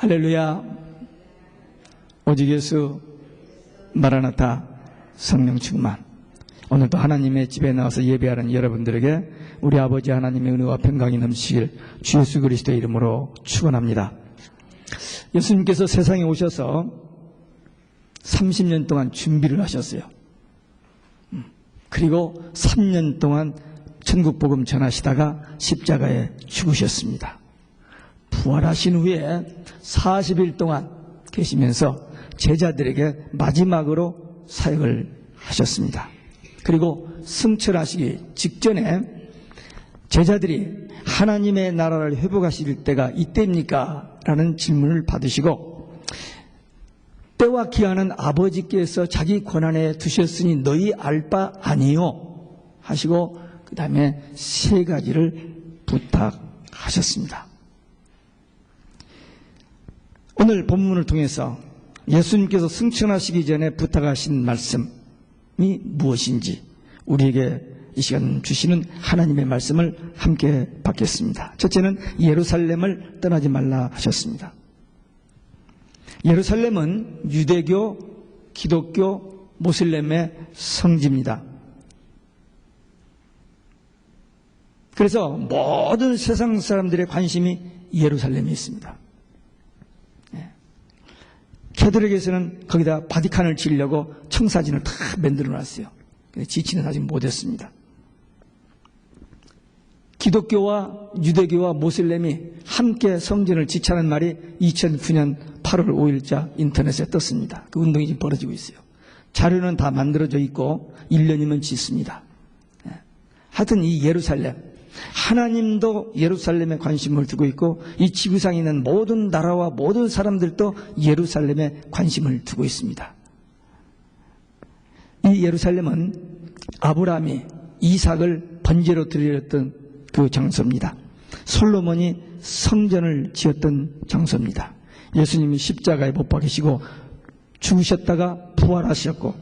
할렐루야. 오직 예수, 마라나타, 성령 충만. 오늘도 하나님의 집에 나와서 예배하는 여러분들에게 우리 아버지 하나님의 은혜와 평강이 넘치길 주 예수 그리스도의 이름으로 축원합니다. 예수님께서 세상에 오셔서 30년 동안 준비를 하셨어요. 그리고 3년 동안 천국 복음 전하시다가 십자가에 죽으셨습니다. 부활하신 후에 40일 동안 계시면서 제자들에게 마지막으로 사역을 하셨습니다. 그리고 승천하시기 직전에 제자들이 하나님의 나라를 회복하실 때가 이때입니까? 라는 질문을 받으시고, 때와 기한은 아버지께서 자기 권한에 두셨으니 너희 알 바 아니요 하시고 그 다음에 세 가지를 부탁하셨습니다. 오늘 본문을 통해서 예수님께서 승천하시기 전에 부탁하신 말씀이 무엇인지 우리에게 이 시간 주시는 하나님의 말씀을 함께 받겠습니다. 첫째는 예루살렘을 떠나지 말라 하셨습니다. 예루살렘은 유대교, 기독교, 모슬렘의 성지입니다. 그래서 모든 세상 사람들의 관심이 예루살렘에 있습니다. 캐톨릭에서는 거기다 바티칸을 지으려고 청사진을 다 만들어 놨어요. 지치는 아직 못했습니다. 기독교와 유대교와 모슬렘이 함께 성전을 지차는 말이 2009년 8월 5일자 인터넷에 떴습니다. 그 운동이 지금 벌어지고 있어요. 자료는 다 만들어져 있고 1년이면 짓습니다. 하여튼 이 예루살렘, 하나님도 예루살렘에 관심을 두고 있고 이 지구상에 있는 모든 나라와 모든 사람들도 예루살렘에 관심을 두고 있습니다. 이 예루살렘은 아브라함이 이삭을 번제로 드렸던 그 장소입니다. 솔로몬이 성전을 지었던 장소입니다. 예수님이 십자가에 못 박히시고 죽으셨다가 부활하셨고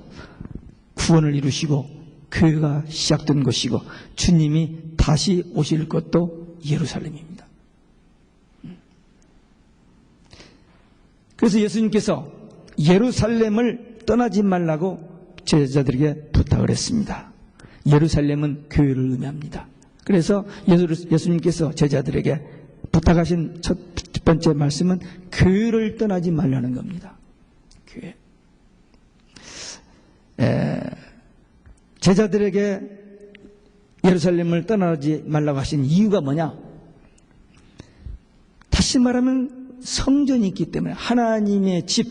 구원을 이루시고 교회가 시작된 곳이고 주님이 다시 오실 것도 예루살렘입니다. 그래서 예수님께서 예루살렘을 떠나지 말라고 제자들에게 부탁을 했습니다. 예루살렘은 교회를 의미합니다. 그래서 예수님께서 제자들에게 부탁하신 첫 번째 말씀은 교회를 떠나지 말라는 겁니다. 교회. 제자들에게 예루살렘을 떠나지 말라고 하신 이유가 뭐냐? 다시 말하면 성전이 있기 때문에 하나님의 집,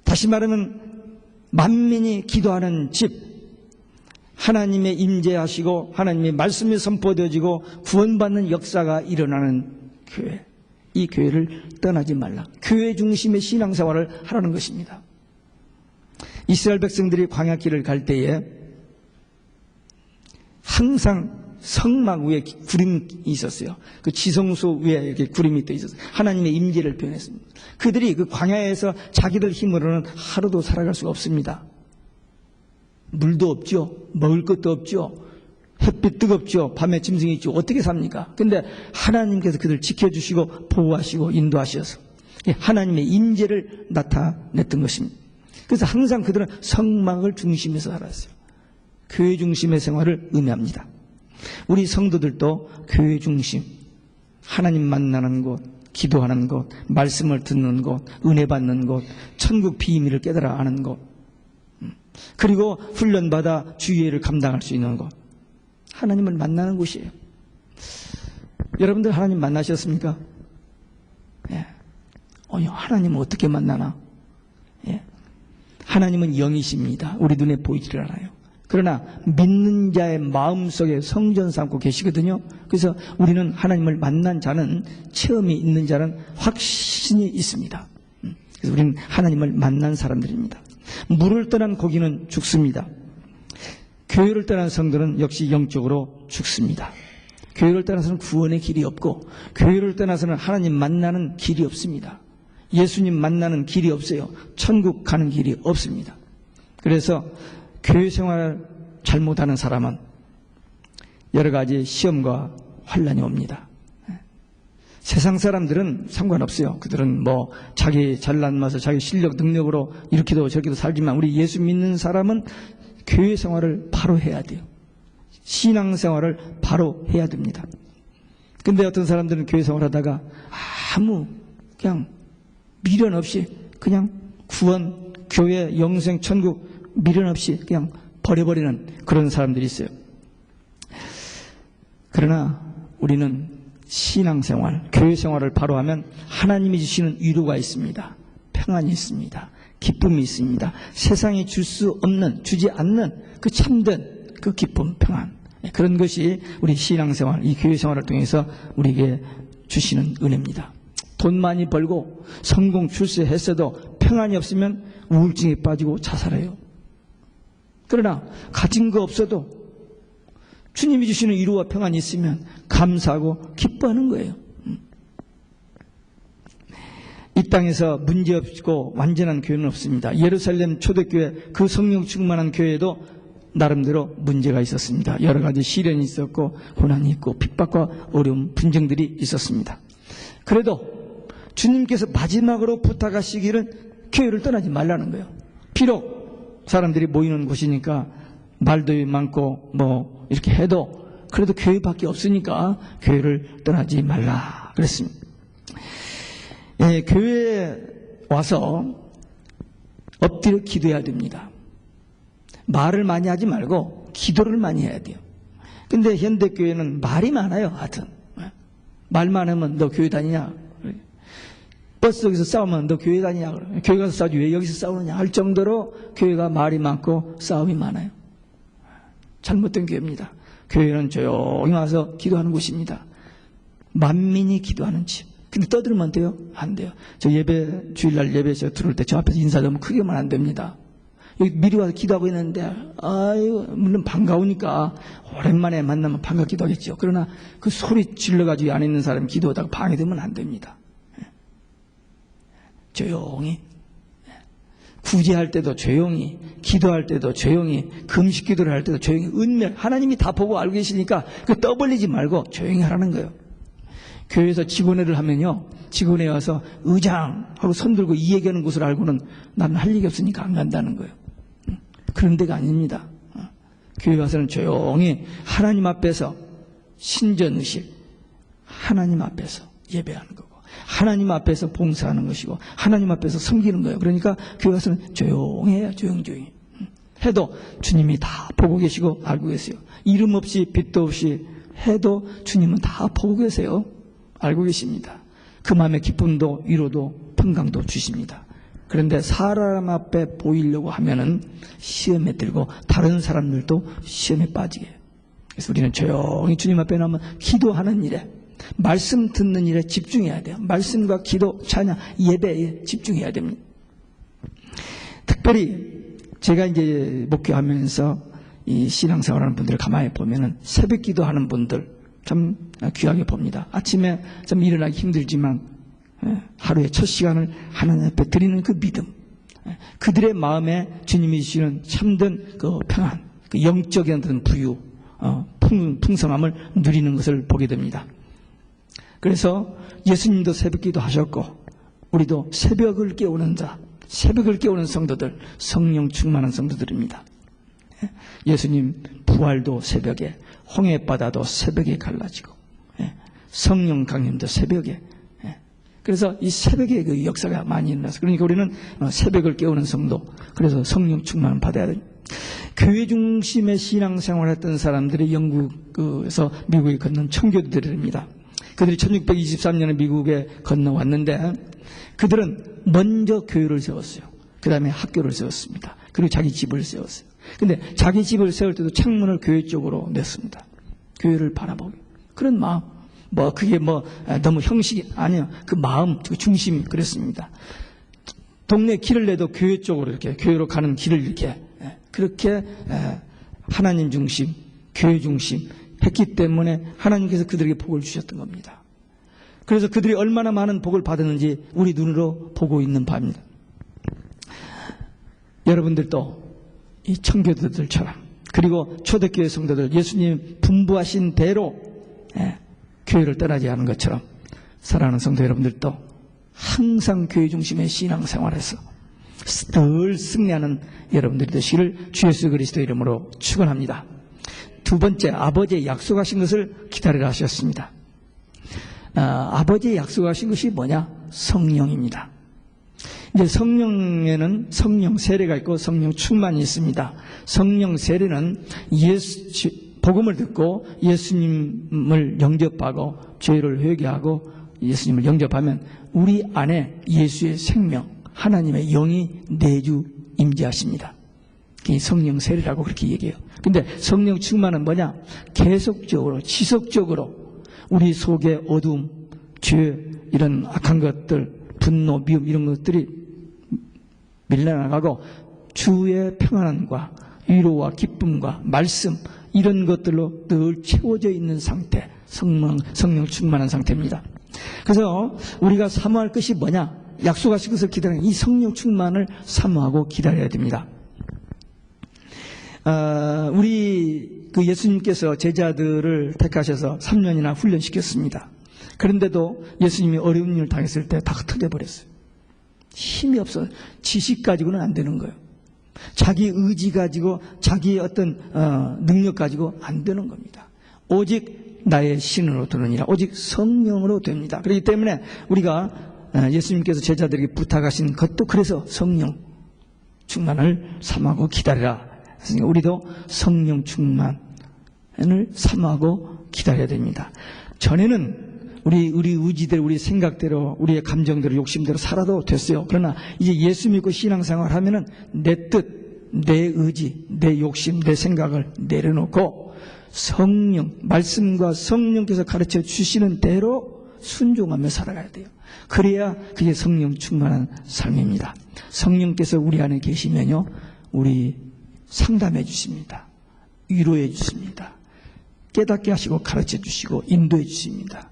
다시 말하면 만민이 기도하는 집, 하나님의 임재하시고 하나님의 말씀이 선포되어지고 구원받는 역사가 일어나는 교회, 이 교회를 떠나지 말라. 교회 중심의 신앙생활을 하라는 것입니다. 이스라엘 백성들이 광야길을 갈 때에 항상 성막 위에 구름이 있었어요. 그 지성소 위에 이렇게 구름이 떠 있었어요. 하나님의 임재를 표현했습니다. 그들이 그 광야에서 자기들 힘으로는 하루도 살아갈 수가 없습니다. 물도 없죠. 먹을 것도 없죠. 햇빛 뜨겁죠. 밤에 짐승이 있죠. 어떻게 삽니까? 근데 하나님께서 그들을 지켜주시고 보호하시고 인도하셔서 하나님의 임재를 나타냈던 것입니다. 그래서 항상 그들은 성막을 중심에서 살았어요. 교회 중심의 생활을 의미합니다. 우리 성도들도 교회 중심, 하나님 만나는 곳, 기도하는 곳, 말씀을 듣는 곳, 은혜 받는 곳, 천국 비밀을 깨달아 아는 곳, 그리고 훈련받아 주의를 감당할 수 있는 곳, 하나님을 만나는 곳이에요. 여러분들 하나님 만나셨습니까? 예. 하나님은 어떻게 만나나? 예. 하나님은 영이십니다. 우리 눈에 보이질 않아요. 그러나 믿는 자의 마음속에 성전 삼고 계시거든요. 그래서 우리는 하나님을 만난 자는, 체험이 있는 자는 확신이 있습니다. 그래서 우리는 하나님을 만난 사람들입니다. 물을 떠난 고기는 죽습니다. 교회를 떠난 성도는 역시 영적으로 죽습니다. 교회를 떠나서는 구원의 길이 없고, 교회를 떠나서는 하나님 만나는 길이 없습니다. 예수님 만나는 길이 없어요. 천국 가는 길이 없습니다. 그래서 교회 생활을 잘못하는 사람은 여러 가지 시험과 환란이 옵니다. 세상 사람들은 상관없어요. 그들은 뭐 자기 잘난 맛을 자기 실력 능력으로 이렇게도 저렇게도 살지만 우리 예수 믿는 사람은 교회 생활을 바로 해야 돼요. 신앙 생활을 바로 해야 됩니다. 근데 어떤 사람들은 교회 생활하다가 아무 그냥 미련 없이 그냥 구원, 교회, 영생, 천국 미련 없이 그냥 버려버리는 그런 사람들이 있어요. 그러나 우리는 신앙생활, 교회생활을 바로 하면 하나님이 주시는 위로가 있습니다. 평안이 있습니다. 기쁨이 있습니다. 세상이 줄 수 없는, 주지 않는 그 참된 그 기쁨, 평안, 그런 것이 우리 신앙생활, 이 교회생활을 통해서 우리에게 주시는 은혜입니다. 돈 많이 벌고 성공 출세했어도 평안이 없으면 우울증에 빠지고 자살해요. 그러나 가진 거 없어도 주님이 주시는 위로와 평안이 있으면 감사하고 기뻐하는 거예요. 이 땅에서 문제없고 완전한 교회는 없습니다. 예루살렘 초대교회, 그 성령 충만한 교회에도 나름대로 문제가 있었습니다. 여러 가지 시련이 있었고 고난이 있고 핍박과 어려움, 분쟁들이 있었습니다. 그래도 주님께서 마지막으로 부탁하시기를 교회를 떠나지 말라는 거예요. 비록 사람들이 모이는 곳이니까 말도 많고 뭐 이렇게 해도 그래도 교회밖에 없으니까 교회를 떠나지 말라 그랬습니다. 예, 교회에 와서 엎드려 기도해야 됩니다. 말을 많이 하지 말고 기도를 많이 해야 돼요. 근데 현대교회는 말이 많아요. 하여튼 말만 하면 너 교회 다니냐, 버스에서 싸우면 너 교회 다니냐, 교회 가서 싸우지 왜 여기서 싸우느냐 할 정도로 교회가 말이 많고 싸움이 많아요. 잘못된 교회입니다. 교회는 조용히 와서 기도하는 곳입니다. 만민이 기도하는 집. 근데 떠들면 돼요? 안 돼요. 저 예배, 주일날 예배 저 들어올 때 저 앞에서 인사 너무 크게 하면 안 됩니다. 여기 미리 와서 기도하고 있는데, 아유, 물론 반가우니까 오랜만에 만나면 반갑기도 하겠죠. 그러나 그 소리 질러가지고 안에 있는 사람이 기도하다가 방해되면 안 됩니다. 조용히. 구제할 때도 조용히, 기도할 때도 조용히, 금식 기도를 할 때도 조용히, 은밀, 하나님이 다 보고 알고 계시니까 그 떠벌리지 말고 조용히 하라는 거예요. 교회에서 직원회를 하면요, 직원회 와서 의장하고 손들고 이 얘기하는 곳을 알고는 나는 할 얘기 없으니까 안 간다는 거예요. 그런 데가 아닙니다. 교회 와서는 조용히 하나님 앞에서 신전의식, 하나님 앞에서 예배하는 거고, 하나님 앞에서 봉사하는 것이고, 하나님 앞에서 섬기는 거예요. 그러니까 교회 와서는 조용히 해요. 조용히 해도 주님이 다 보고 계시고 알고 계세요. 이름 없이 빛도 없이 해도 주님은 다 보고 계세요. 알고 계십니다. 그 마음의 기쁨도 위로도 평강도 주십니다. 그런데 사람 앞에 보이려고 하면은 시험에 들고 다른 사람들도 시험에 빠지게 해요. 그래서 우리는 조용히 주님 앞에 나오면 기도하는 일에, 말씀 듣는 일에 집중해야 돼요. 말씀과 기도, 찬양, 예배에 집중해야 됩니다. 특별히 제가 이제 목회하면서 이 신앙생활하는 분들을 가만히 보면은 새벽 기도하는 분들 참 귀하게 봅니다. 아침에 좀 일어나기 힘들지만 하루의 첫 시간을 하나님 앞에 드리는 그 믿음, 그들의 마음에 주님이 주시는 참된 그 평안, 그 영적인 어떤 부유, 풍성함을 누리는 것을 보게 됩니다. 그래서 예수님도 새벽 기도 하셨고 우리도 새벽을 깨우는 자, 새벽을 깨우는 성도들, 성령 충만한 성도들입니다. 예수님 부활도 새벽에, 홍해바다도 새벽에 갈라지고, 성령 강림도 새벽에. 그래서 이 새벽에 그 역사가 많이 일어나서, 그러니까 우리는 새벽을 깨우는 성도, 그래서 성령 충만을 받아야 됩니다. 교회 중심의 신앙생활을 했던 사람들이 영국에서 미국에 건넌 청교도들입니다. 그들이 1623년에 미국에 건너왔는데 그들은 먼저 교회를 세웠어요. 그 다음에 학교를 세웠습니다. 그리고 자기 집을 세웠어요. 근데 자기 집을 세울 때도 창문을 교회 쪽으로 냈습니다. 교회를 바라보게. 그런 마음. 그게 너무 형식이 아니에요. 그 마음, 그 중심이 그랬습니다. 동네 길을 내도 교회 쪽으로 이렇게, 교회로 가는 길을 이렇게, 그렇게 하나님 중심, 교회 중심 했기 때문에 하나님께서 그들에게 복을 주셨던 겁니다. 그래서 그들이 얼마나 많은 복을 받았는지 우리 눈으로 보고 있는 바입니다. 여러분들도 이 청교도들처럼, 그리고 초대교회 성도들, 예수님 분부하신 대로 교회를 떠나지 않은 것처럼 사랑하는 성도 여러분들도 항상 교회 중심의 신앙생활에서 늘 승리하는 여러분들이 되시기를 주 예수 그리스도 이름으로 축원합니다. 두 번째, 아버지의 약속하신 것을 기다리라 하셨습니다. 아버지의 약속하신 것이 뭐냐? 성령입니다. 이제 성령에는 성령 세례가 있고 성령 충만이 있습니다. 성령 세례는 복음을 듣고 예수님을 영접하고 죄를 회개하고 예수님을 영접하면 우리 안에 예수의 생명, 하나님의 영이 내주 임재하십니다. 그게 성령 세례라고 그렇게 얘기해요. 근데 성령 충만은 뭐냐? 계속적으로, 지속적으로 우리 속에 어두움, 죄, 이런 악한 것들, 분노, 미움 이런 것들이 밀려나가고 주의 평안과 위로와 기쁨과 말씀 이런 것들로 늘 채워져 있는 상태, 성령 충만한 상태입니다. 그래서 우리가 사모할 것이 뭐냐? 약속하신 것을 기다리는 이 성령 충만을 사모하고 기다려야 됩니다. 우리 예수님께서 제자들을 택하셔서 3년이나 훈련시켰습니다. 그런데도 예수님이 어려운 일을 당했을 때 다 흩어져버렸어요. 힘이 없어. 지식 가지고는 안 되는 거예요. 자기 의지 가지고 자기의 어떤 능력 가지고 안 되는 겁니다. 오직 나의 신으로 되느니라. 오직 성령으로 됩니다. 그렇기 때문에 우리가 예수님께서 제자들에게 부탁하신 것도 그래서 성령 충만을 사모하고 기다리라. 그래서 우리도 성령 충만을 사모하고 기다려야 됩니다. 전에는 우리 의지대로, 우리 생각대로, 우리의 감정대로, 욕심대로 살아도 됐어요. 그러나 이제 예수 믿고 신앙생활 하면은 내 뜻, 내 의지, 내 욕심, 내 생각을 내려놓고 성령, 말씀과 성령께서 가르쳐 주시는 대로 순종하며 살아가야 돼요. 그래야 그게 성령 충만한 삶입니다. 성령께서 우리 안에 계시면요, 우리 상담해 주십니다. 위로해 주십니다. 깨닫게 하시고 가르쳐 주시고 인도해 주십니다.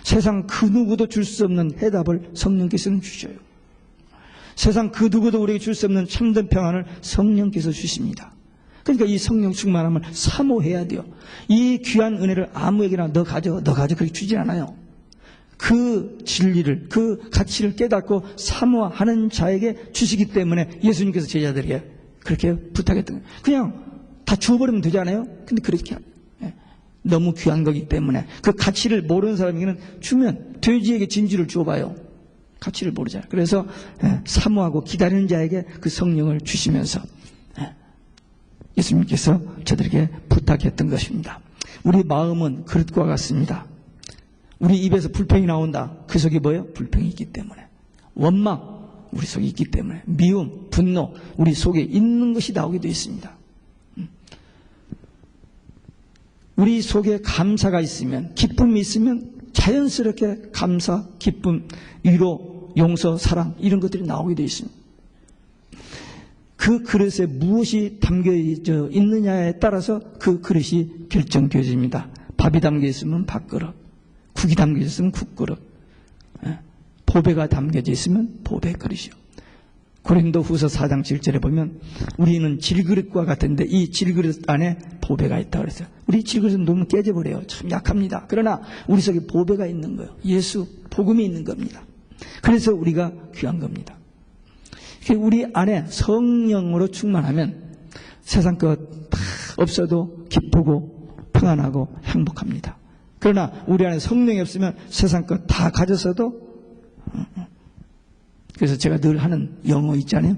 세상 그 누구도 줄 수 없는 해답을 성령께서는 주셔요. 세상 그 누구도 우리에게 줄 수 없는 참된 평안을 성령께서 주십니다. 그러니까 이 성령 충만함을 사모해야 돼요. 이 귀한 은혜를 아무에게나 너 가져 그렇게 주지 않아요. 그 진리를, 그 가치를 깨닫고 사모하는 자에게 주시기 때문에 예수님께서 제자들에게 그렇게 부탁했던 거예요. 그냥 다 주어버리면 되잖아요. 근데 그렇게 안 해요. 너무 귀한 거기 때문에 그 가치를 모르는 사람에게는 주면 돼지에게 진주를 주어봐요. 가치를 모르잖아요. 그래서 사모하고 기다리는 자에게 그 성령을 주시면서 예수님께서 저들에게 부탁했던 것입니다. 우리 마음은 그릇과 같습니다. 우리 입에서 불평이 나온다. 그 속에 뭐예요? 불평이 있기 때문에. 원망 우리 속에 있기 때문에. 미움, 분노 우리 속에 있는 것이 나오게 되어 있습니다. 우리 속에 감사가 있으면, 기쁨이 있으면 자연스럽게 감사, 기쁨, 위로, 용서, 사랑 이런 것들이 나오게 되어 있습니다. 그 그릇에 무엇이 담겨져 있느냐에 따라서 그 그릇이 결정되어집니다. 밥이 담겨 있으면 밥그릇, 국이 담겨 있으면 국그릇, 보배가 담겨져 있으면 보배 그릇이요. 고린도후서 4장 7절에 보면 우리는 질그릇과 같은데 이 질그릇 안에 보배가 있다고 그랬어요. 우리 질그릇은 놓으면 깨져버려요. 참 약합니다. 그러나 우리 속에 보배가 있는 거예요. 예수, 복음이 있는 겁니다. 그래서 우리가 귀한 겁니다. 우리 안에 성령으로 충만하면 세상 것 다 없어도 기쁘고 평안하고 행복합니다. 그러나 우리 안에 성령이 없으면 세상 것 다 가졌어도 그래서 제가 늘 하는 영어 있잖아요.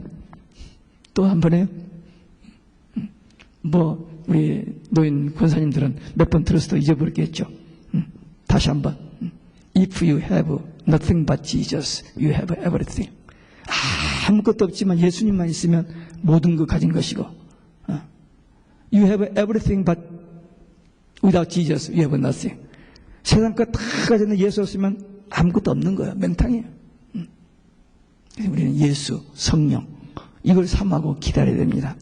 또 한 번 해요. 우리 노인 권사님들은 몇 번 들었어도 잊어버렸겠죠. 다시 한 번. If you have nothing but Jesus, you have everything. 아무것도 없지만 예수님만 있으면 모든 거 가진 것이고, You have everything but without Jesus, you have nothing. 세상 것 다 가졌는데 예수 없으면 아무것도 없는 거예요. 맹탕이에요. 우리는 예수, 성령 이걸 사모하고 기다려야 됩니다.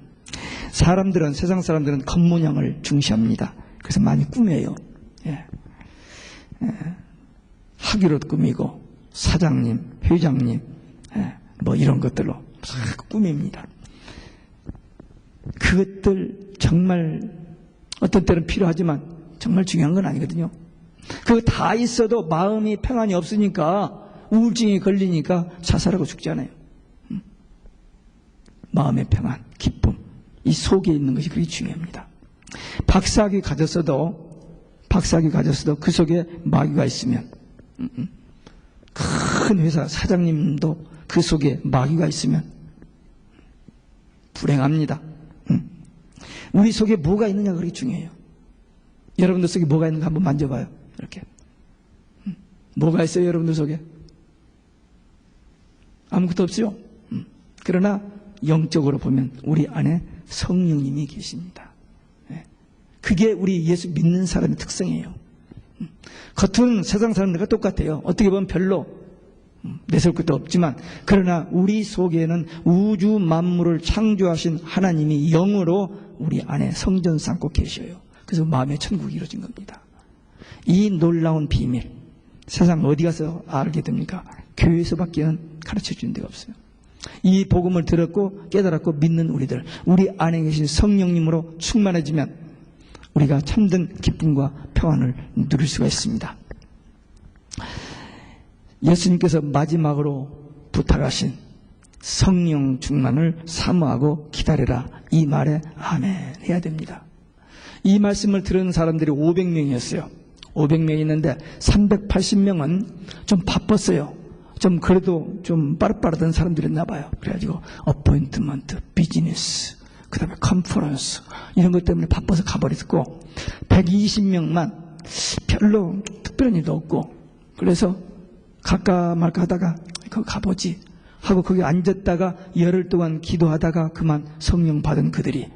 세상 사람들은 겉모양을 중시합니다. 그래서 많이 꾸며요. 학위로 꾸미고 사장님, 회장님 이런 것들로 막 꾸밉니다. 그것들 정말 어떤 때는 필요하지만 정말 중요한 건 아니거든요. 그거 다 있어도 마음이 평안이 없으니까 우울증에 걸리니까 자살하고 죽잖아요. 마음의 평안, 기쁨, 이 속에 있는 것이 그렇게 중요합니다. 박사학위 가졌어도 그 속에 마귀가 있으면, 큰 회사 사장님도 그 속에 마귀가 있으면 불행합니다. 우리 속에 뭐가 있느냐가 그렇게 중요해요. 여러분들 속에 뭐가 있는가 한번 만져봐요. 이렇게. 뭐가 있어요, 여러분들 속에? 아무것도 없어요. 그러나 영적으로 보면 우리 안에 성령님이 계십니다. 그게 우리 예수 믿는 사람의 특성이에요. 겉은 세상 사람들과 똑같아요. 어떻게 보면 별로 내세울 것도 없지만, 그러나 우리 속에는 우주 만물을 창조하신 하나님이 영으로 우리 안에 성전 삼고 계셔요. 그래서 마음의 천국이 이루어진 겁니다. 이 놀라운 비밀, 세상 어디 가서 알게 됩니까? 교회에서밖에는 가르쳐 주는 데가 없어요. 이 복음을 들었고 깨달았고 믿는 우리들, 우리 안에 계신 성령님으로 충만해지면 우리가 참된 기쁨과 평안을 누릴 수가 있습니다. 예수님께서 마지막으로 부탁하신 성령 충만을 사모하고 기다려라, 이 말에 아멘 해야 됩니다. 이 말씀을 들은 사람들이 500명이었어요. 500명이 있는데 380명은 좀 바빴어요. 좀 그래도 좀 빠릇빠릇한 사람들이었나 봐요. 그래가지고 어포인트먼트, 비즈니스, 그 다음에 컨퍼런스 이런 것 때문에 바빠서 가버렸고, 120명만 별로 특별한 일도 없고, 그래서 갈까 말까 하다가 거기 가보지 하고 거기 앉았다가 열흘 동안 기도하다가 그만 성령 받은 그들이,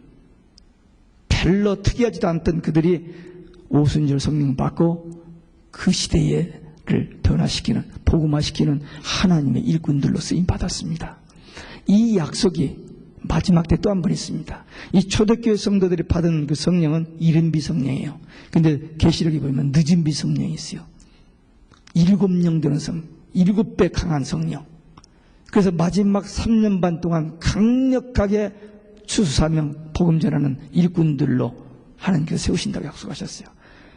별로 특이하지도 않던 그들이 오순절 성령 받고 그 시대를 변화시키는, 복음화시키는 하나님의 일꾼들로 쓰임 받았습니다. 이 약속이 마지막 때 또 한 번 있습니다. 이 초대교회 성도들이 받은 그 성령은 이른비 성령이에요. 근데 계시록에 보면 늦은비 성령이 있어요. 7명 되는 7배 강한 성령. 그래서 마지막 3년 반 동안 강력하게 추수사명 복음 전하는 일꾼들로 하나님께서 세우신다고 약속하셨어요.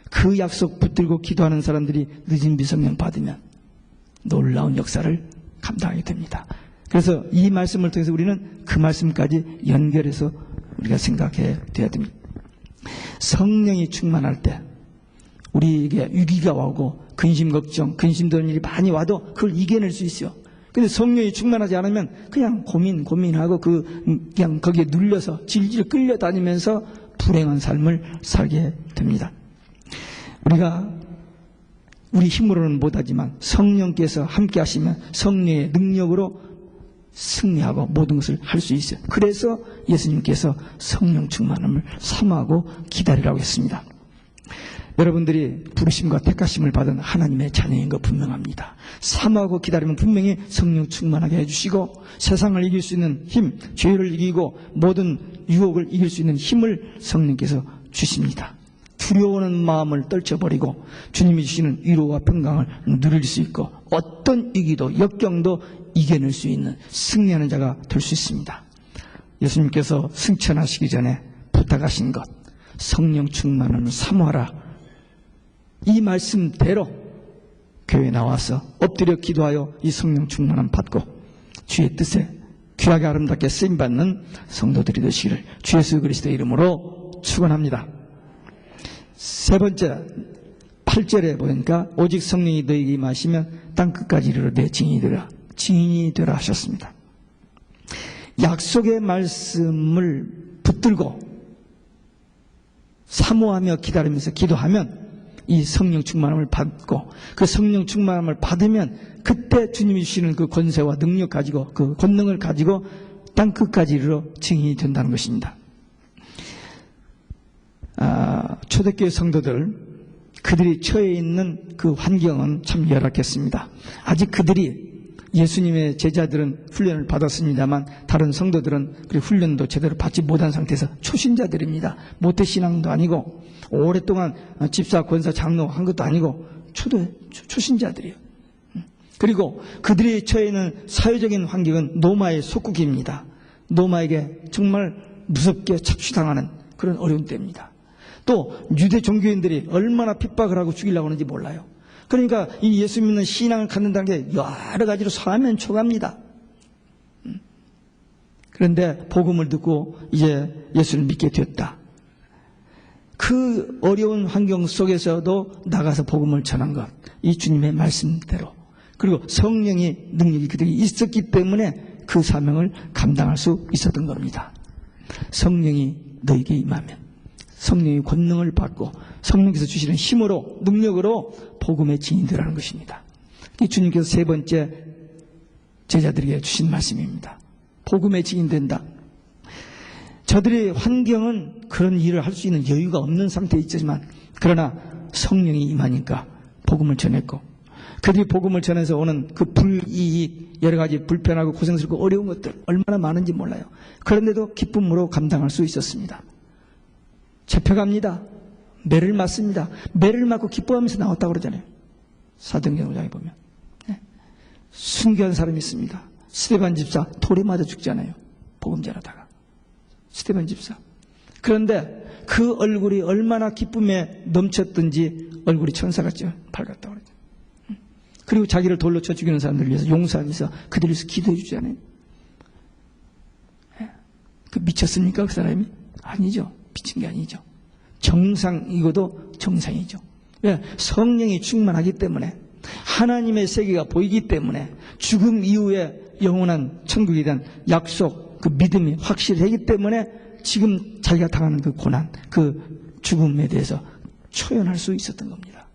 그 약속 붙들고 기도하는 사람들이 늦은비 성령 받으면 놀라운 역사를 감당하게 됩니다. 그래서 이 말씀을 통해서 우리는 그 말씀까지 연결해서 우리가 생각해야 됩니다. 성령이 충만할 때 우리에게 위기가 오고 근심 걱정, 근심되는 일이 많이 와도 그걸 이겨낼 수 있어요. 근데 성령이 충만하지 않으면 그냥 고민하고 그냥 거기에 눌려서 질질 끌려다니면서 불행한 삶을 살게 됩니다. 우리가 우리 힘으로는 못하지만 성령께서 함께 하시면 성령의 능력으로 승리하고 모든 것을 할 수 있어요. 그래서 예수님께서 성령 충만함을 사모하고 기다리라고 했습니다. 여러분들이 부르심과 택하심을 받은 하나님의 자녀인 거 분명합니다. 사모하고 기다리면 분명히 성령 충만하게 해주시고 세상을 이길 수 있는 힘, 죄를 이기고 모든 유혹을 이길 수 있는 힘을 성령께서 주십니다. 두려워하는 마음을 떨쳐버리고 주님이 주시는 위로와 평강을 누릴 수 있고 어떤 위기도 역경도 이겨낼 수 있는 승리하는 자가 될 수 있습니다. 예수님께서 승천하시기 전에 부탁하신 것, 성령 충만함을 사모하라. 이 말씀대로 교회에 나와서 엎드려 기도하여 이 성령 충만함 받고 주의 뜻에 귀하게 아름답게 쓰임받는 성도들이 되시기를 주 예수 그리스도의 이름으로 축원합니다. 세 번째 8절에 보니까 오직 성령이 너희에게 임하시면 땅끝까지 이르러 내 증인이 되라 하셨습니다. 약속의 말씀을 붙들고 사모하며 기다리면서 기도하면 이 성령 충만함을 받고 그 성령 충만함을 받으면 그때 주님이 주시는 그 권세와 능력 가지고 그 권능을 가지고 땅끝까지 이르러 증인이 된다는 것입니다. 초대교회 성도들 그들이 처해 있는 그 환경은 참 열악했습니다. 아직 그들이 예수님의 제자들은 훈련을 받았습니다만 다른 성도들은 그 훈련도 제대로 받지 못한 상태에서 초신자들입니다. 모태신앙도 아니고 오랫동안 집사, 권사, 장로 한 것도 아니고 초신자들이에요. 그리고 그들이 처해 있는 사회적인 환경은 노마의 속국입니다. 노마에게 정말 무섭게 착취당하는 그런 어려운 때입니다. 또 유대 종교인들이 얼마나 핍박을 하고 죽이려고 하는지 몰라요. 그러니까 이 예수 믿는 신앙을 갖는다는 게 여러 가지로 서하면초가입니다. 그런데 복음을 듣고 이제 예수를 믿게 됐다. 그 어려운 환경 속에서도 나가서 복음을 전한 것, 이 주님의 말씀대로, 그리고 성령의 능력이 그들이 있었기 때문에 그 사명을 감당할 수 있었던 겁니다. 성령이 너에게 임하면, 성령의 권능을 받고 성령께서 주시는 힘으로, 능력으로 복음의 증인되라는 것입니다. 이 주님께서 세 번째 제자들에게 주신 말씀입니다. 복음의 증인된다. 저들의 환경은 그런 일을 할 수 있는 여유가 없는 상태에 있지만, 그러나 성령이 임하니까 복음을 전했고, 그들이 복음을 전해서 오는 그 불이익, 여러 가지 불편하고 고생스럽고 어려운 것들 얼마나 많은지 몰라요. 그런데도 기쁨으로 감당할 수 있었습니다. 잡혀갑니다. 매를 맞습니다. 매를 맞고 기뻐하면서 나왔다고 그러잖아요. 사도행전 5장에 보면. 네. 순교한 사람이 있습니다. 스데반 집사 돌에 맞아 죽잖아요. 복음 전하다가. 스데반 집사. 그런데 그 얼굴이 얼마나 기쁨에 넘쳤던지 얼굴이 천사같이 밝았다고 그러죠. 그리고 자기를 돌로 쳐 죽이는 사람들을 위해서 용서하기 위해서 그들을 위해서 기도해 주잖아요. 그 미쳤습니까? 그 사람이? 아니죠. 미친 게 아니죠. 정상이고도 정상이죠. 왜? 성령이 충만하기 때문에, 하나님의 세계가 보이기 때문에, 죽음 이후에 영원한 천국에 대한 약속, 그 믿음이 확실하기 때문에 지금 자기가 당하는 그 고난, 그 죽음에 대해서 초연할 수 있었던 겁니다.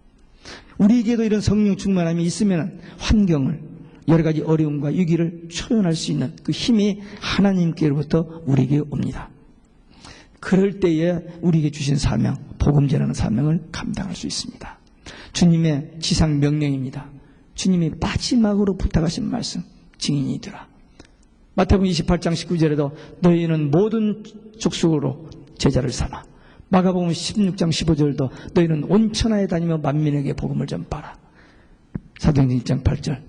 우리에게도 이런 성령 충만함이 있으면 환경을, 여러 가지 어려움과 위기를 초연할 수 있는 그 힘이 하나님께로부터 우리에게 옵니다. 그럴 때에 우리에게 주신 사명, 복음 전하는 사명을 감당할 수 있습니다. 주님의 지상 명령입니다. 주님이 마지막으로 부탁하신 말씀, 증인이 되라. 마태복음 28장 19절에도 너희는 모든 족속으로 제자를 삼아. 마가복음 16장 15절도 너희는 온 천하에 다니며 만민에게 복음을 전파라. 사도행전 1장 8절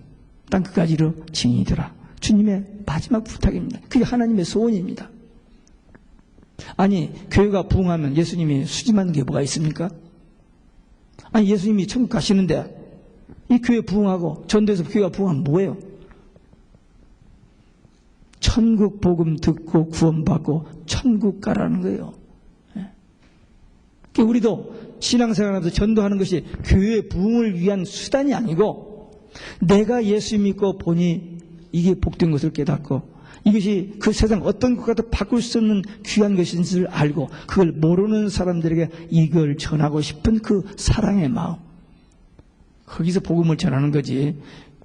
땅 끝까지로 증인이 되라. 주님의 마지막 부탁입니다. 그게 하나님의 소원입니다. 아니, 교회가 부흥하면 예수님이 수집하는 게 뭐가 있습니까? 아니, 예수님이 천국 가시는데 이 교회 부흥하고 전도해서 교회가 부흥하면 뭐예요? 천국 복음 듣고 구원받고 천국 가라는 거예요. 우리도 신앙생활하면서 전도하는 것이 교회 부흥을 위한 수단이 아니고, 내가 예수 믿고 보니 이게 복된 것을 깨닫고 이것이 그 세상 어떤 것과도 바꿀 수 없는 귀한 것인 줄 알고 그걸 모르는 사람들에게 이걸 전하고 싶은 그 사랑의 마음, 거기서 복음을 전하는 거지.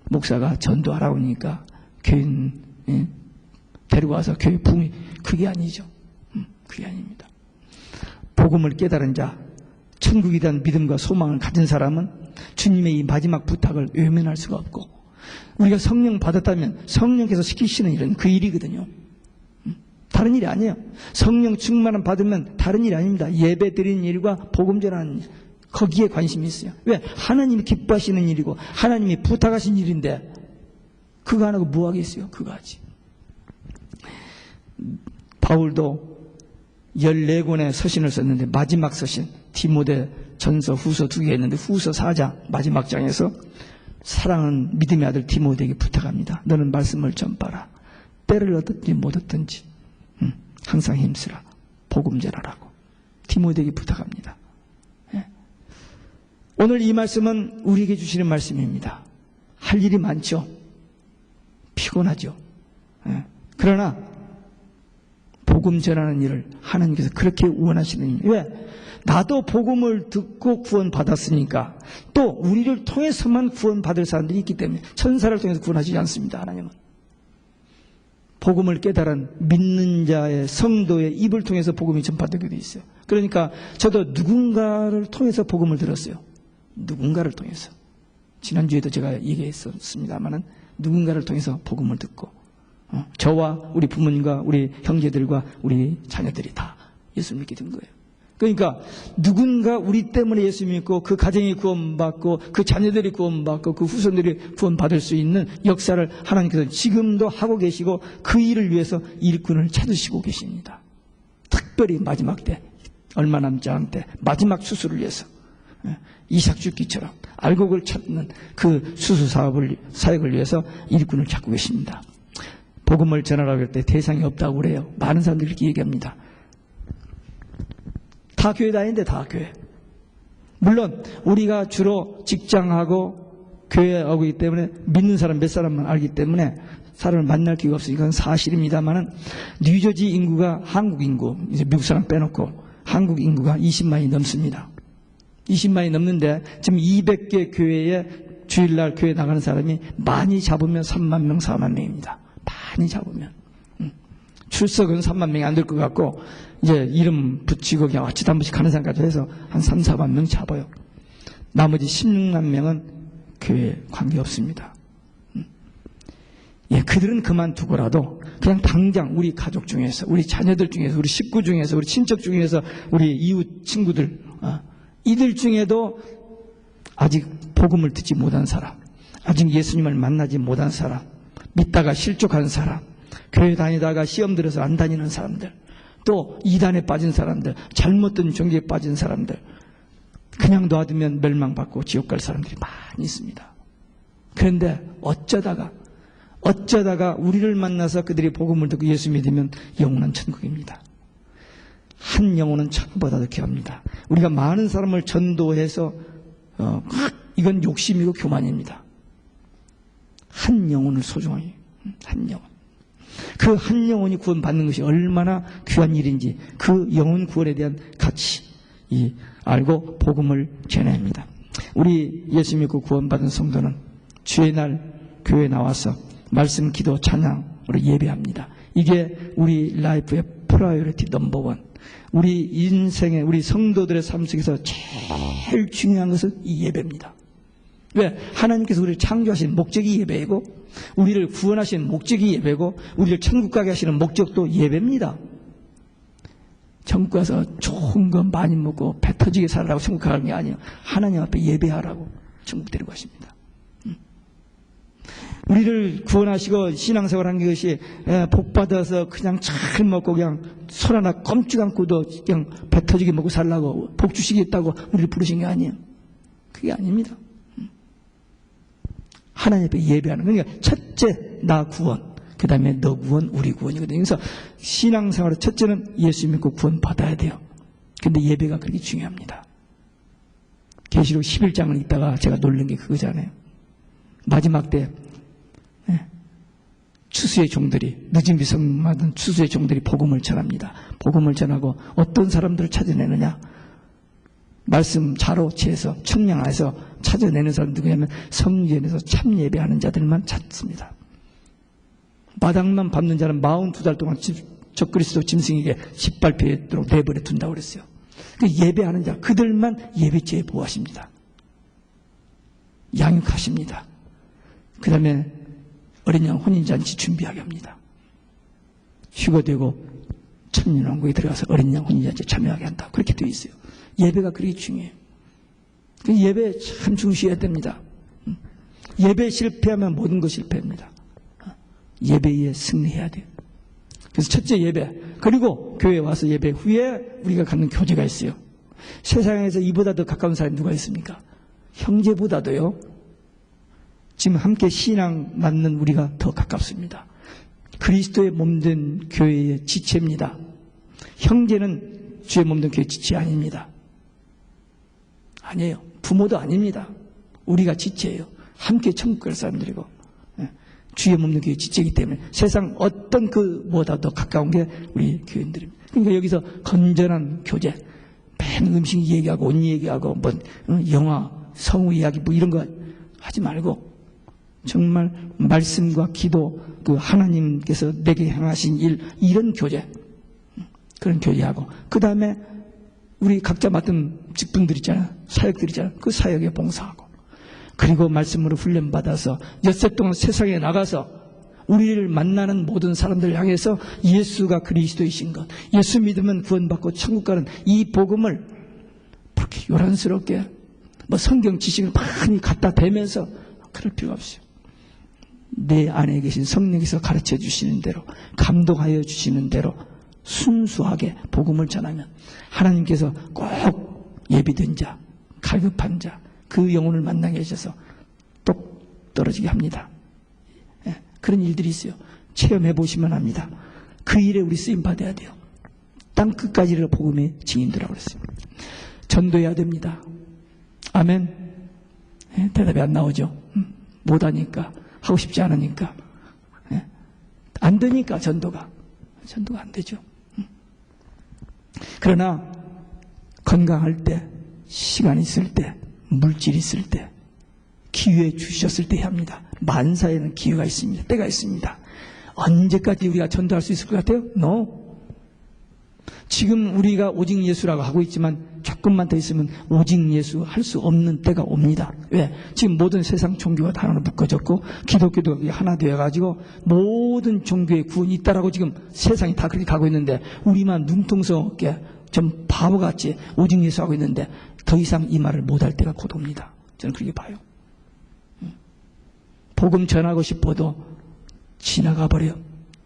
목사가 전도하라고 하니까 교인 데리고 와서 교회 부흥이, 그게 아니죠. 그게 아닙니다. 복음을 깨달은 자, 천국에 대한 믿음과 소망을 가진 사람은 주님의 이 마지막 부탁을 외면할 수가 없고, 우리가 성령 받았다면 성령께서 시키시는 일은 그 일이거든요. 다른 일이 아니에요. 성령 충만함 받으면 다른 일이 아닙니다. 예배 드리는 일과 복음 전하는 일, 거기에 관심이 있어요. 왜? 하나님이 기뻐하시는 일이고 하나님이 부탁하신 일인데 그거 안 하고 뭐 하겠어요? 그거 하지. 바울도 14권의 서신을 썼는데 마지막 서신, 디모데 전서, 후서 2개 있는데 후서 4장 마지막 장에서 사랑하는 믿음의 아들 디모데에게 부탁합니다. 너는 말씀을 전파라. 때를 얻든지 못 얻든지 항상 힘쓰라. 복음 전하라고 디모데에게 부탁합니다. 오늘 이 말씀은 우리에게 주시는 말씀입니다. 할 일이 많죠. 피곤하죠. 그러나 복음 전하는 일을 하나님께서 그렇게 원하시는 일. 왜? 나도 복음을 듣고 구원받았으니까 또 우리를 통해서만 구원받을 사람들이 있기 때문에, 천사를 통해서 구원하지 않습니다. 하나님은 복음을 깨달은 믿는 자의 성도의 입을 통해서 복음이 전파되게 되어 있어요. 그러니까 저도 누군가를 통해서 복음을 들었어요. 누군가를 통해서. 지난주에도 제가 얘기했었습니다만은 누군가를 통해서 복음을 듣고, 저와 우리 부모님과 우리 형제들과 우리 자녀들이 다 예수를 믿게 된 거예요. 그러니까 누군가 우리 때문에 예수 믿고 그 가정이 구원받고 그 자녀들이 구원받고 그 후손들이 구원받을 수 있는 역사를 하나님께서 지금도 하고 계시고 그 일을 위해서 일꾼을 찾으시고 계십니다. 특별히 마지막 때 얼마 남지 않은 때 마지막 수술을 위해서 이삭 죽기처럼 알곡을 찾는 그 수술 사역을 위해서 일꾼을 찾고 계십니다. 복음을 전하라고 할 때 대상이 없다고 그래요. 많은 사람들이 이렇게 얘기합니다. 다 교회 다니는데 다 교회. 물론 우리가 주로 직장하고 교회하고 있기 때문에 믿는 사람 몇 사람만 알기 때문에 사람을 만날 기회가 없으니까 그건 사실입니다만은 뉴저지 인구가 한국 인구, 이제 미국 사람 빼놓고 한국 인구가 20만이 넘습니다. 20만이 넘는데 지금 200개 교회에 주일날 교회 나가는 사람이 많이 잡으면 3만 명, 4만 명입니다. 많이 잡으면. 출석은 3만 명이 안 될 것 같고 이제 이름 붙이고 그냥 어찌다 한 번씩 가는 사람까지 해서 한 3, 4만 명 잡아요. 나머지 16만 명은 교회에 관계없습니다. 예, 그들은 그만두고라도 그냥 당장 우리 가족 중에서, 우리 자녀들 중에서, 우리 식구 중에서, 우리 친척 중에서, 우리 이웃 친구들, 이들 중에도 아직 복음을 듣지 못한 사람, 아직 예수님을 만나지 못한 사람, 믿다가 실족한 사람, 교회 다니다가 시험 들어서 안 다니는 사람들, 또 이단에 빠진 사람들, 잘못된 종교에 빠진 사람들, 그냥 놔두면 멸망받고 지옥 갈 사람들이 많이 있습니다. 그런데 어쩌다가 우리를 만나서 그들이 복음을 듣고 예수 믿으면 영원한 천국입니다. 한 영혼은 천보다 더 귀합니다. 우리가 많은 사람을 전도해서 이건 욕심이고 교만입니다. 한 영혼을 소중하게, 한 영혼. 그 한 영혼이 구원받는 것이 얼마나 귀한 일인지 그 영혼 구원에 대한 가치 알고 복음을 전해합니다. 우리 예수 믿고 구원받은 성도는 주의 날 교회에 나와서 말씀, 기도, 찬양으로 예배합니다. 이게 우리 라이프의 프라이어리티 넘버원. 우리 인생의, 우리 성도들의 삶 속에서 제일 중요한 것은 이 예배입니다. 왜? 하나님께서 우리를 창조하신 목적이 예배이고, 우리를 구원하신 목적이 예배고, 우리를 천국 가게 하시는 목적도 예배입니다. 천국 가서 좋은 거 많이 먹고 배 터지게 살라고 천국 가는 게 아니에요. 하나님 앞에 예배하라고 천국 데리고 가십니다. 우리를 구원하시고 신앙생활 한 것이 복받아서 그냥 잘 먹고 그냥 손 하나 껌쭉 안고도 그냥 배 터지게 먹고 살라고 복 주시겠다고 우리를 부르신 게 아니에요. 그게 아닙니다. 하나님 앞에 예배하는. 그러니까 첫째 나 구원, 그 다음에 너 구원, 우리 구원이거든요. 그래서 신앙생활의 첫째는 예수 믿고 구원 받아야 돼요. 근데 예배가 그렇게 중요합니다. 계시록 11장을 읽다가 제가 놀란 게 그거잖아요. 마지막 때 추수의 종들이, 늦은 비성맞은 추수의 종들이 복음을 전합니다. 복음을 전하고 어떤 사람들을 찾아내느냐? 말씀 자로치에서 청량해서 찾아내는 사람 누구냐면 성전에서 참 예배하는 자들만 찾습니다. 마당만 밟는 자는 42달 동안 적그리스도 짐승에게 짓밟히도록 내버려 둔다고 그랬어요. 그 예배하는 자, 그들만 예배죄에 보호하십니다. 양육하십니다. 그 다음에 어린 양 혼인잔치 준비하게 합니다. 휴거되고 천년왕국에 들어가서 어린 양 혼인잔치에 참여하게 한다. 그렇게 되어 있어요. 예배가 그렇게 중요해요. 예배 참 중시해야 됩니다. 예배 실패하면 모든 것 실패합니다. 예배에 승리해야 돼요. 그래서 첫째 예배, 그리고 교회에 와서 예배 후에 우리가 갖는 교제가 있어요. 세상에서 이보다 더 가까운 사람이 누가 있습니까? 형제보다도요. 지금 함께 신앙 맞는 우리가 더 가깝습니다. 그리스도의 몸된 교회의 지체입니다. 형제는 주의 몸된 교회의 지체 아닙니다. 아니에요. 부모도 아닙니다. 우리가 지체예요. 함께 천국 갈 사람들이고 주의 몸된 교회의 지체이기 때문에 세상 어떤 그보다 더 가까운 게 우리 교인들입니다. 그러니까 여기서 건전한 교제, 맨 음식 얘기하고 옷 얘기하고 뭐 영화, 성우 이야기 뭐 이런 거 하지 말고 정말 말씀과 기도, 그 하나님께서 내게 행하신 일, 이런 교제, 그런 교제하고, 그 다음에 우리 각자 맡은 직분들 있잖아요. 사역들 있잖아요. 그 사역에 봉사하고, 그리고 말씀으로 훈련받아서 엿새 동안 세상에 나가서 우리를 만나는 모든 사람들을 향해서 예수가 그리스도이신 것, 예수 믿으면 구원받고 천국 가는 이 복음을 그렇게 요란스럽게 뭐 성경 지식을 많이 갖다 대면서 그럴 필요가 없어요. 내 안에 계신 성령께서 가르쳐 주시는 대로, 감동하여 주시는 대로 순수하게 복음을 전하면 하나님께서 꼭 예비된 자, 갈급한 자, 그 영혼을 만나게 하셔서 똑 떨어지게 합니다. 예, 그런 일들이 있어요. 체험해 보시면 합니다. 그 일에 우리 쓰임 받아야 돼요. 땅 끝까지를 복음의 증인들이라고 그랬어요. 전도해야 됩니다. 아멘. 예, 대답이 안 나오죠. 못하니까, 하고 싶지 않으니까, 예, 안 되니까 전도가 안 되죠. 그러나 건강할 때, 시간 있을 때, 물질 있을 때, 기회 주셨을 때 해야 합니다. 만사에는 기회가 있습니다. 때가 있습니다. 언제까지 우리가 전도할 수 있을 것 같아요? No. 지금 우리가 오직 예수라고 하고 있지만 조금만 더 있으면 오직 예수 할 수 없는 때가 옵니다. 왜? 지금 모든 세상 종교가 다 하나로 묶어졌고 기독교도 하나 되어가지고 모든 종교의 구원이 있다라고 지금 세상이 다 그렇게 가고 있는데 우리만 눈통성 없게 좀 바보같이 오직 예수 하고 있는데 더 이상 이 말을 못할 때가 곧 옵니다. 저는 그렇게 봐요. 복음 전하고 싶어도 지나가 버려.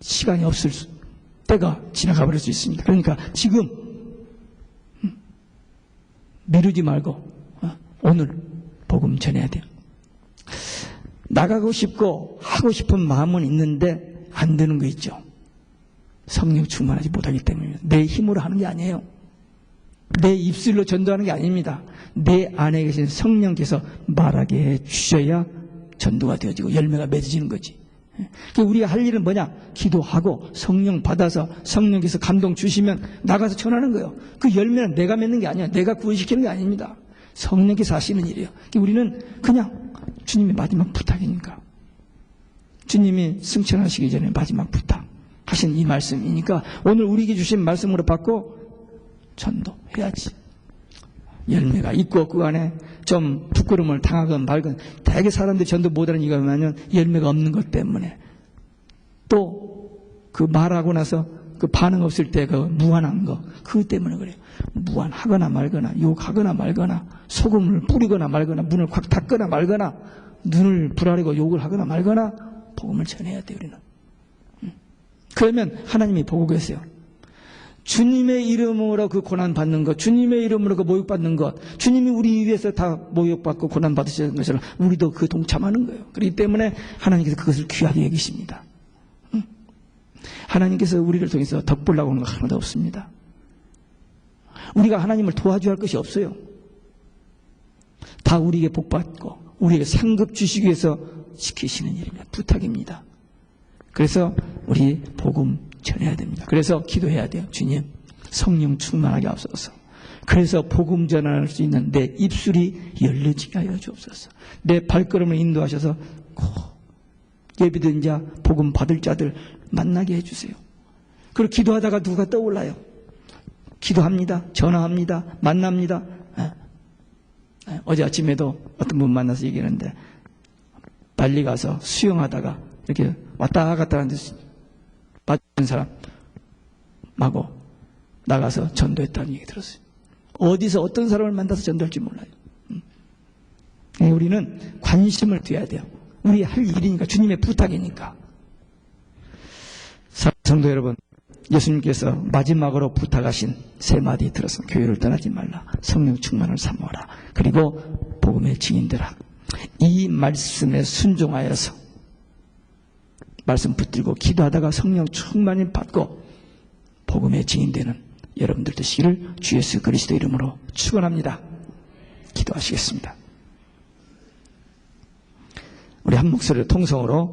시간이 없을 때가 지나가 버릴 수 있습니다. 그러니까 지금 미루지 말고 오늘 복음 전해야 돼요. 나가고 싶고 하고 싶은 마음은 있는데 안 되는 거 있죠. 성령 충만하지 못하기 때문에 내 힘으로 하는 게 아니에요. 내 입술로 전도하는 게 아닙니다. 내 안에 계신 성령께서 말하게 해 주셔야 전도가 되어지고 열매가 맺어지는 거지. 우리가 할 일은 뭐냐? 기도하고 성령 받아서 성령께서 감동 주시면 나가서 전하는 거예요. 그 열매는 내가 맺는 게 아니야. 내가 구원시키는 게 아닙니다. 성령께서 하시는 일이에요. 우리는 그냥 주님의 마지막 부탁이니까. 주님이 승천하시기 전에 마지막 부탁 하신 이 말씀이니까 오늘 우리에게 주신 말씀으로 받고 전도해야지. 열매가 있고 그 안에 좀 부끄러움을 당하건 말건 대개 사람들이 전도 못하는 이유가 뭐냐면 열매가 없는 것 때문에 또 그 말하고 나서 그 반응 없을 때 그 무한한 거 그것 때문에 그래요. 무한하거나 말거나 욕하거나 말거나 소금을 뿌리거나 말거나 문을 콱 닫거나 말거나 눈을 부라리고 욕을 하거나 말거나 복음을 전해야 돼요. 우리는. 그러면 하나님이 보고 계세요. 주님의 이름으로 그 고난 받는 것, 주님의 이름으로 그 모욕 받는 것, 주님이 우리 위해서 다 모욕 받고 고난 받으시는 것처럼 우리도 그 동참하는 거예요. 그렇기 때문에 하나님께서 그것을 귀하게 여기십니다. 하나님께서 우리를 통해서 덕 보려고 하는 거 하나도 없습니다. 우리가 하나님을 도와줘야 할 것이 없어요. 다 우리에게 복 받고 우리에게 상급 주시기 위해서 시키시는 일입니다. 부탁입니다. 그래서 우리 복음 전해야 됩니다. 그래서 기도해야 돼요. 주님, 성령 충만하게 하옵소서. 그래서 복음 전할 수 있는 내 입술이 열려지게 하여 주옵소서. 내 발걸음을 인도하셔서 예비된 자, 복음 받을 자들 만나게 해주세요. 그리고 기도하다가 누가 떠올라요. 기도합니다. 전화합니다. 만납니다. 어제 아침에도 어떤 분 만나서 얘기하는데 빨리 가서 수영하다가 이렇게 왔다 갔다 하는데 맞은 사람하고 나가서 전도했다는 얘기 들었어요. 어디서 어떤 사람을 만나서 전도할지 몰라요. 우리는 관심을 둬야 돼요. 우리 할 일이니까 주님의 부탁이니까. 성도 여러분, 예수님께서 마지막으로 부탁하신 세 마디 들어서 교회를 떠나지 말라. 성령 충만을 사모하라. 그리고 복음의 증인되라. 이 말씀에 순종하여서 말씀 붙들고 기도하다가 성령 충만히 받고 복음의 증인되는 여러분들 되시기를 주 예수 그리스도 이름으로 축원합니다. 기도하시겠습니다. 우리 한 목소리로 통성으로